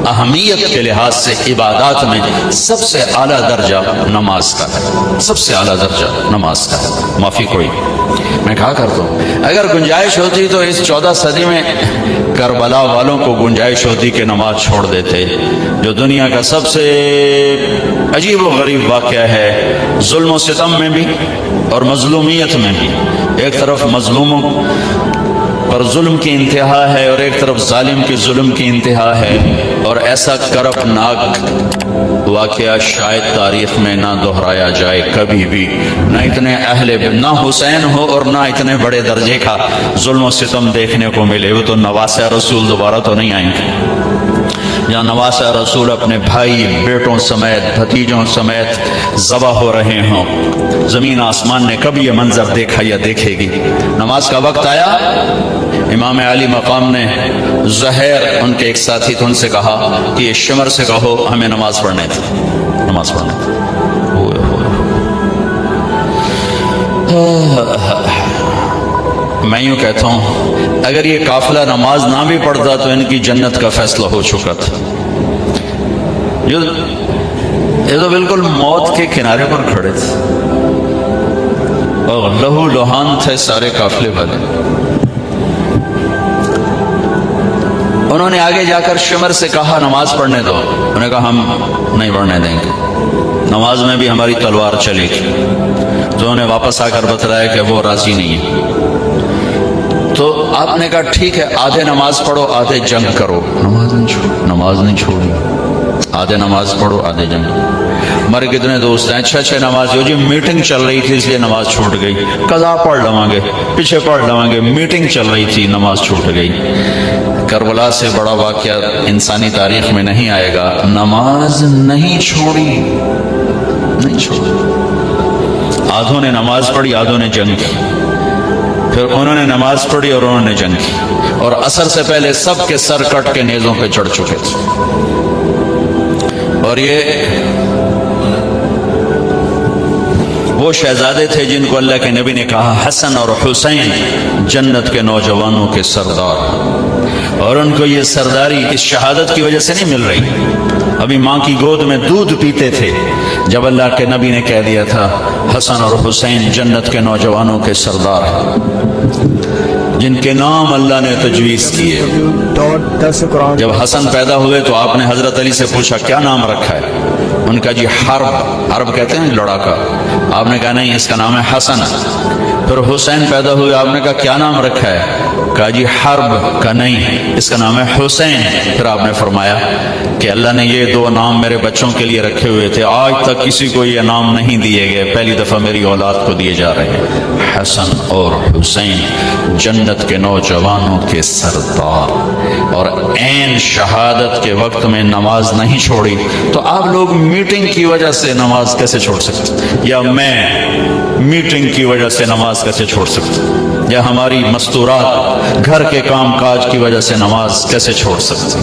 اہمیت کے لحاظ سے عبادات میں سب سے اعلیٰ درجہ نماز کا ہے، سب سے اعلیٰ درجہ نماز کا ہے۔ معافی کوئی میں کہا کرتا ہوں اگر گنجائش ہوتی تو اس 14 صدی میں کربلا والوں کو گنجائش ہوتی کہ نماز چھوڑ دیتے، جو دنیا کا سب سے عجیب و غریب واقعہ ہے، ظلم و ستم میں بھی اور مظلومیت میں بھی۔ ایک طرف مظلوموں پر ظلم کی انتہا ہے اور ایک طرف ظالم کے ظلم کی انتہا ہے، اور ایسا کربناک واقعہ شاید تاریخ میں نہ دہرایا جائے کبھی بھی، نہ اتنے نہ حسین ہو اور نہ اتنے بڑے درجے کا ظلم و ستم دیکھنے کو ملے۔ وہ تو نواسہ رسول دوبارہ تو نہیں آئیں گے، جہاں نواسہ رسول اپنے بھائی بیٹوں سمیت بھتیجوں سمیت ذبح ہو رہے ہوں۔ زمین آسمان نے کبھی یہ منظر دیکھا یا دیکھے گی؟ نماز کا وقت آیا، امام علی مقام نے زہیر ان کے ایک ساتھی تھے، ان سے کہا کہ یہ شمر سے کہو ہمیں نماز پڑھنے تھی، نماز پڑھنے تھی۔ میں یوں کہتا ہوں اگر یہ قافلہ نماز نہ بھی پڑھتا تو ان کی جنت کا فیصلہ ہو چکا تھا۔ یہ تو بالکل موت کے کنارے پر کھڑے تھے اور لہو لہان تھے سارے قافلے والے۔ انہوں نے آگے جا کر شمر سے کہا نماز پڑھنے دو، انہوں نے کہا ہم نہیں پڑھنے دیں گے، نماز میں بھی ہماری تلوار چلے گی۔ تو انہوں نے واپس آ کر بتلایا کہ وہ راضی نہیں ہے۔ تو آپ نے کہا ٹھیک ہے، آدھے نماز پڑھو آدھے جنگ کرو۔ نماز نہیں چھوڑی، آدھے نماز پڑھو آدھے جنگ۔ ہمارے کتنے دوست ہیں اچھا نماز ہو جی، میٹنگ چل رہی تھی اس لیے نماز چھوٹ گئی، قضا پڑھ لواں گے، پیچھے پڑھ لواں گے، میٹنگ چل رہی تھی نماز چھوٹ گئی۔ کربلا سے بڑا واقعہ انسانی تاریخ میں نہیں آئے گا، نماز نہیں چھوڑی، نہیں چھوڑی۔ آدھوں نے نماز پڑھی آدھوں نے جنگ کی، پھر انہوں نے نماز پڑھی اور انہوں نے جنگ کی، اور عصر سے پہلے سب کے سر کٹ کے نیزوں پہ چڑھ چکے تھے۔ اور یہ وہ شہزادے تھے جن کو اللہ کے نبی نے کہا حسن اور حسین جنت کے نوجوانوں کے سردار، اور ان کو یہ سرداری اس شہادت کی وجہ سے نہیں مل رہی، ابھی ماں کی گود میں دودھ پیتے تھے جب اللہ کے نبی نے کہہ دیا تھا حسن اور حسین جنت کے نوجوانوں کے سردار ہیں، جن کے نام اللہ نے تجویز کیے۔ جب حسن پیدا ہوئے تو آپ نے حضرت علی سے پوچھا کیا نام رکھا ہے؟ ان کا جی حرب کہتے ہیں لڑاکا۔ آپ نے کہا نہیں اس کا نام ہے حسن۔ پھر حسین پیدا ہوئے، آپ نے کہا کیا نام رکھا ہے؟ کہا جی حرب کا نہیں، اس کا نام ہے حسین۔ پھر آپ نے فرمایا کہ اللہ نے یہ دو نام میرے بچوں کے لیے رکھے ہوئے تھے، آج تک کسی کو یہ نام نہیں دیے گئے، پہلی دفعہ میری اولاد کو دیے جا رہے ہیں، حسن اور حسین جنت کے نوجوانوں کے سردار۔ اور عین شہادت کے وقت میں نماز نہیں چھوڑی، تو آپ لوگ میٹنگ کی وجہ سے نماز کیسے چھوڑ سکتے؟ یا میں میٹنگ کی وجہ سے نماز کیسے چھوڑ سکتے؟ یا ہماری مستورات گھر کے کام کاج کی وجہ سے نماز کیسے چھوڑ سکتے؟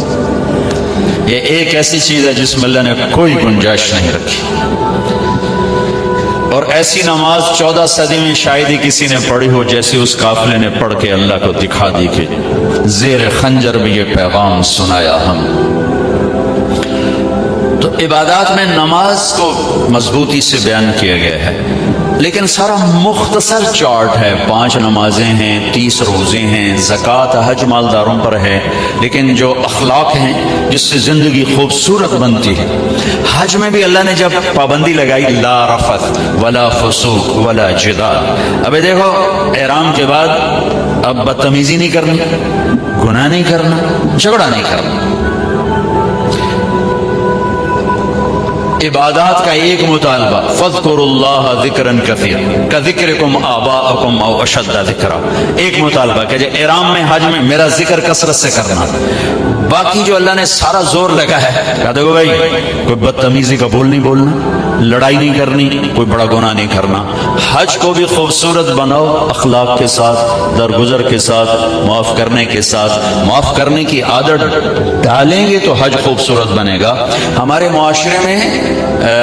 یہ ایک ایسی چیز ہے جس میں اللہ نے کوئی گنجائش نہیں رکھی، اور ایسی نماز 14 صدی میں شاید ہی کسی نے پڑھی ہو جیسے اس قافلے نے پڑھ کے اللہ کو دکھا دی کہ زیر خنجر بھی یہ پیغام سنایا ہم۔ تو عبادات میں نماز کو مضبوطی سے بیان کیا گیا ہے، لیکن سارا مختصر چارٹ ہے، 5 نمازیں ہیں، 30 روزے ہیں، زکوٰۃ حج مالداروں پر ہے، لیکن جو اخلاق ہیں جس سے زندگی خوبصورت بنتی ہے۔ حج میں بھی اللہ نے جب پابندی لگائی لا رفث ولا فسوق ولا جدال، ابھی دیکھو احرام کے بعد اب بدتمیزی نہیں کرنی، گناہ نہیں کرنا، جھگڑا نہیں کرنا۔ عبادات کا ایک مطالبہ فاذکروا اللہ ذکرا کثیرا کذکرکم آباءکم او اشد ذکرا، ایک مطالبہ کہ احرام میں حج میں میرا ذکر کثرت سے کرنا۔ باقی جو اللہ نے سارا زور لگا ہے کہ دیکھو بھائی کوئی بدتمیزی کا بول نہیں بولنا، لڑائی نہیں کرنی، کوئی بڑا گناہ نہیں کرنا۔ حج کو بھی خوبصورت بناؤ، اخلاق کے ساتھ، درگزر کے ساتھ، معاف کرنے کے ساتھ۔ معاف کرنے کی عادت ڈالیں گے تو حج خوبصورت بنے گا۔ ہمارے معاشرے میں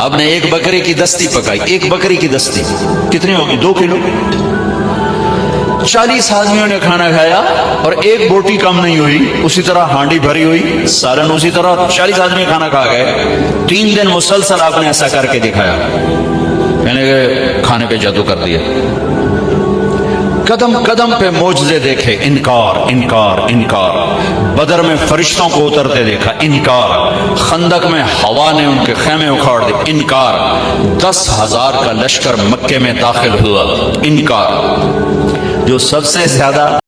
آپ نے ایک بکری کی دستی پکائی، ایک بکری کی دستی کتنی ہوگی؟ 2 کلو۔ 40 آدمیوں نے کھانا کھایا اور ایک بوٹی کم نہیں ہوئی، اسی طرح ہانڈی بھری ہوئی، سالن اسی طرح، 40 آدمی کھانا کھا گئے۔ 3 دن مسلسل آپ نے ایسا کر کے دکھایا، یعنی کہ کھانے پہ جادو کر دیا۔ قدم قدم پہ معجزے دیکھے، انکار انکار انکار۔ بدر میں فرشتوں کو اترتے دیکھا، انکار۔ خندق میں ہوا نے ان کے خیمے اکھاڑ دیے، انکار۔ 10,000 کا لشکر مکے میں داخل ہوا، انکار۔ جو سب سے زیادہ